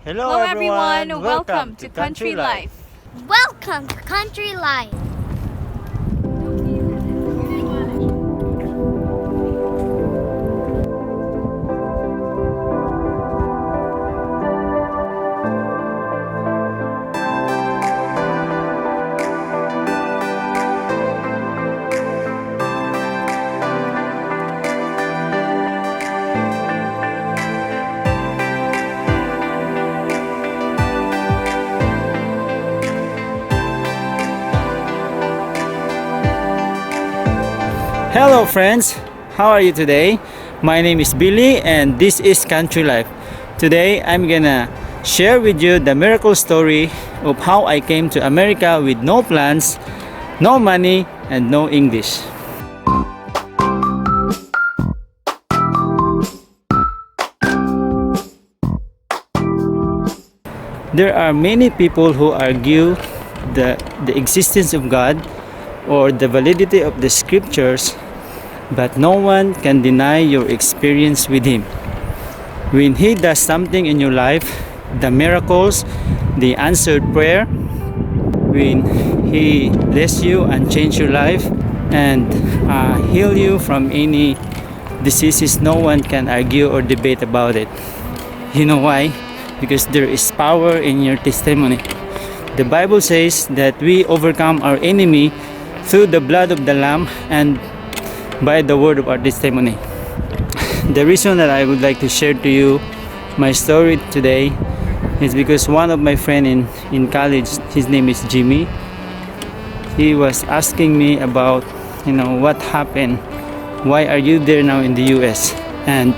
Hello everyone, welcome to Country Life. Welcome to Country Life. Hello friends, how are you today? My name is Billy and this is Country Life. Today I'm gonna share with you the miracle story of how I came to America with no plans, no money, and no English. There are many people who argue the existence of God or the validity of the scriptures, but no one can deny your experience with Him. When He does something in your life, the miracles, the answered prayer, when He bless you and change your life and heal you from any diseases, no one can argue or debate about it. You know why? Because there is power in your testimony. The Bible says that we overcome our enemy through the blood of the Lamb and by the word of our testimony. The reason that I would like to share to you my story today is because one of my friends in college, his name is Jimmy, he was asking me about, what happened, why are you there now in the US? And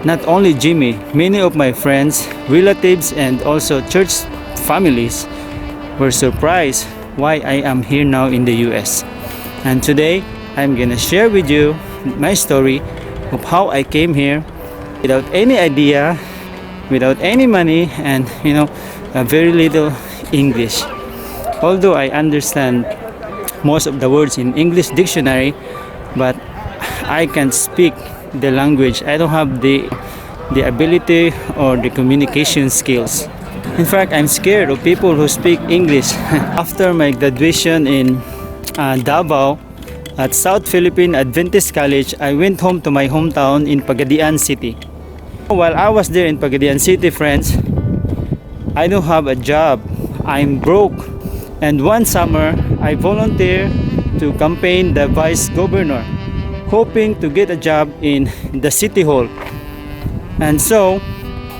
not only Jimmy, many of my friends, relatives, and also church families were surprised why I am here now in the US. And today I'm gonna share with you my story of how I came here without any idea, without any money, and a very little English. Although I understand most of the words in English dictionary, but I can't speak the language. I don't have the ability or the communication skills. In fact, I'm scared of people who speak English. After my graduation in Davao at South Philippine Adventist College, I went home to my hometown in Pagadian City. While I was there in Pagadian City, friends, I don't have a job. I'm broke. And one summer, I volunteered to campaign the vice governor, hoping to get a job in the city hall. And so,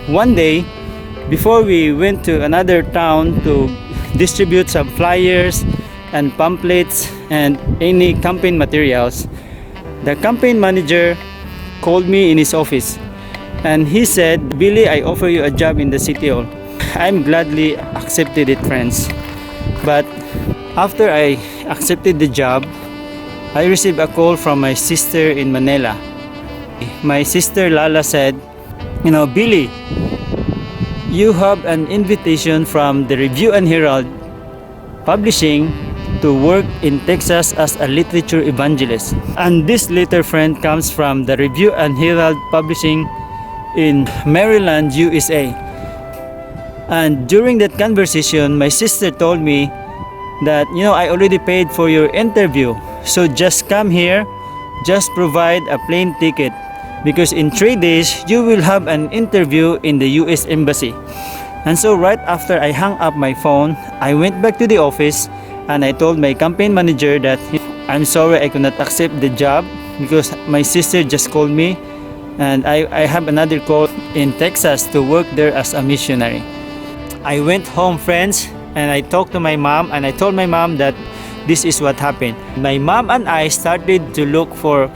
one day, before we went to another town to distribute some flyers and pamphlets and any campaign materials, the campaign manager called me in his office and he said, "Billy, I offer you a job in the city hall." I'm gladly accepted it, friends. But after I accepted the job, I received a call from my sister in Manila. My sister Lala said, "Billy, you have an invitation from the Review and Herald Publishing to work in Texas as a literature evangelist." And this letter, friend, comes from the Review and Herald Publishing in Maryland, USA. And during that conversation, my sister told me that, I already paid for your interview. So just come here, just provide a plane ticket. Because in 3 days, you will have an interview in the US Embassy. And so right after I hung up my phone, I went back to the office and I told my campaign manager that I'm sorry I could not accept the job because my sister just called me and I have another call in Texas to work there as a missionary. I went home, friends, and I talked to my mom and I told my mom that this is what happened. My mom and I started to look for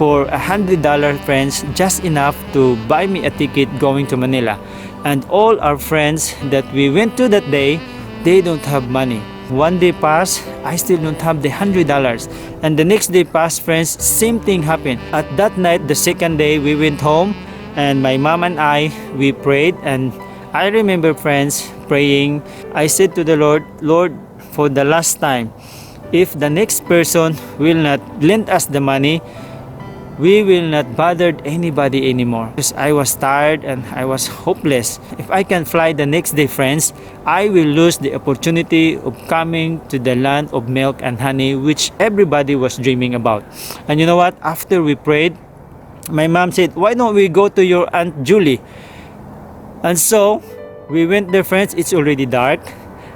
$100, friends, just enough to buy me a ticket going to Manila. And all our friends that we went to that day, they don't have money. One day passed, I still don't have the $100. And the next day passed, friends, same thing happened. At that night, the second day, we went home and my mom and I, we prayed. And I remember, friends, praying. I said to the Lord, "Lord, for the last time, if the next person will not lend us the money, we will not bother anybody anymore. Because I was tired and I was hopeless. If I can fly the next day, friends, I will lose the opportunity of coming to the land of milk and honey, which everybody was dreaming about. And you know what? After we prayed, my mom said, why don't we go to your Aunt Julie? And so we went there, friends. It's already dark.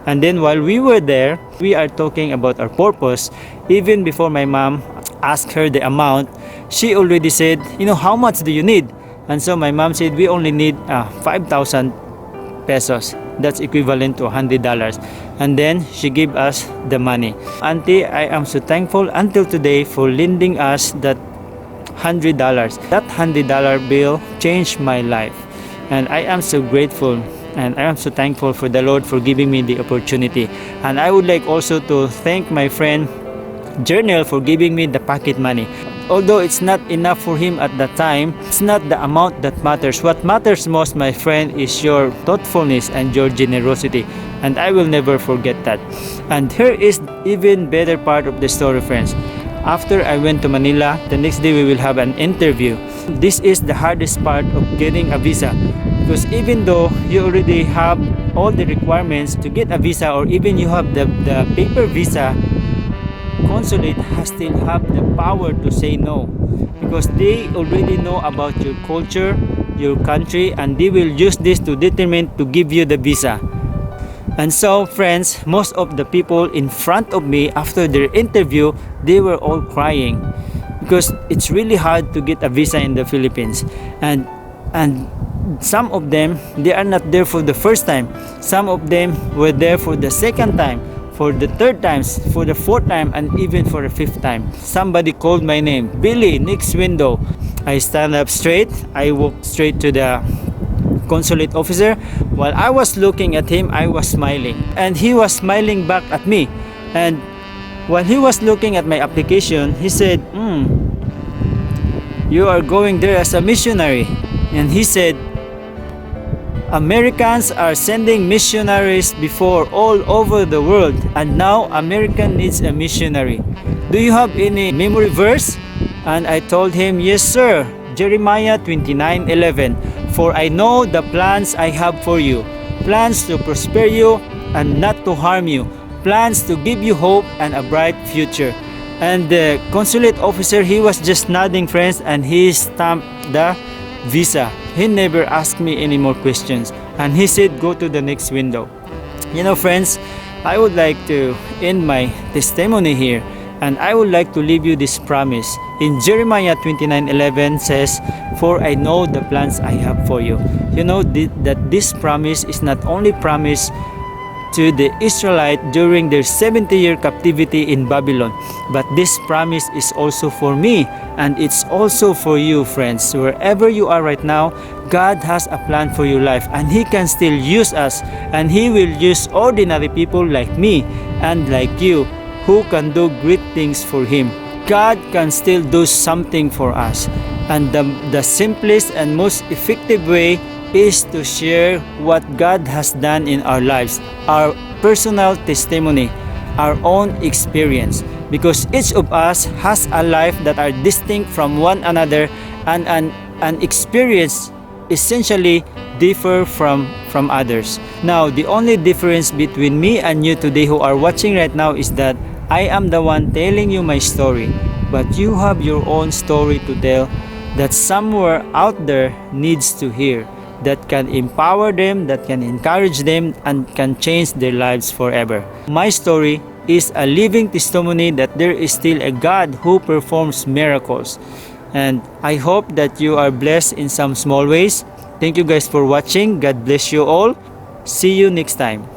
And then while we were there, we are talking about our purpose. Even before my mom asked her the amount, she already said, how much do you need? And so my mom said, we only need 5,000 pesos. That's equivalent to $100. And then she gave us the money. Auntie, I am so thankful until today for lending us that $100. That $100 bill changed my life. And I am so grateful. And I am so thankful for the Lord for giving me the opportunity. And I would like also to thank my friend Journal for giving me the pocket money. Although it's not enough for him at that time, it's not the amount that matters. What matters most, my friend, is your thoughtfulness and your generosity. And I will never forget that. And here is even better part of the story, friends. After I went to Manila, the next day we will have an interview. This is the hardest part of getting a visa. Because even though you already have all the requirements to get a visa, or even you have the paper visa, consulate has still have the power to say no. Because they already know about your culture, your country, and they will use this to determine to give you the visa. And so, friends, most of the people in front of me after their interview, they were all crying. Because it's really hard to get a visa in the Philippines. And some of them, they are not there for the first time. Some of them were there for the second time, for the third time, for the fourth time, and even for the fifth time. Somebody called my name, Billy, next window. I stand up straight. I walked straight to the consulate officer. While I was looking at him, I was smiling. And he was smiling back at me. And while he was looking at my application, he said, you are going there as a missionary. And he said, Americans are sending missionaries before all over the world, and now America needs a missionary. Do you have any memory verse? And I told him, yes sir, Jeremiah 29:11. For I know the plans I have for you, plans to prosper you and not to harm you, plans to give you hope and a bright future. And the consulate officer, he was just nodding, friends, and he stamped the visa. He never asked me any more questions, and he said, go to the next window. Friends, I would like to end my testimony here, and I would like to leave you this promise. In Jeremiah 29:11 says, for I know the plans I have for you. That this promise is not only promised to the Israelites during their 70-year captivity in Babylon, but this promise is also for me, and it's also for you, friends. Wherever you are right now, God has a plan for your life, and He can still use us, and He will use ordinary people like me and like you who can do great things for Him. God can still do something for us, and the simplest and most effective way is to share what God has done in our lives, our personal testimony, our own experience, because each of us has a life that are distinct from one another, and an experience essentially differ from others. Now, the only difference between me and you today who are watching right now is that I am the one telling you my story, but you have your own story to tell that somewhere out there needs to hear, that can empower them, that can encourage them, and can change their lives forever. My story is a living testimony that there is still a God who performs miracles. And I hope that you are blessed in some small ways. Thank you guys for watching. God bless you all. See you next time.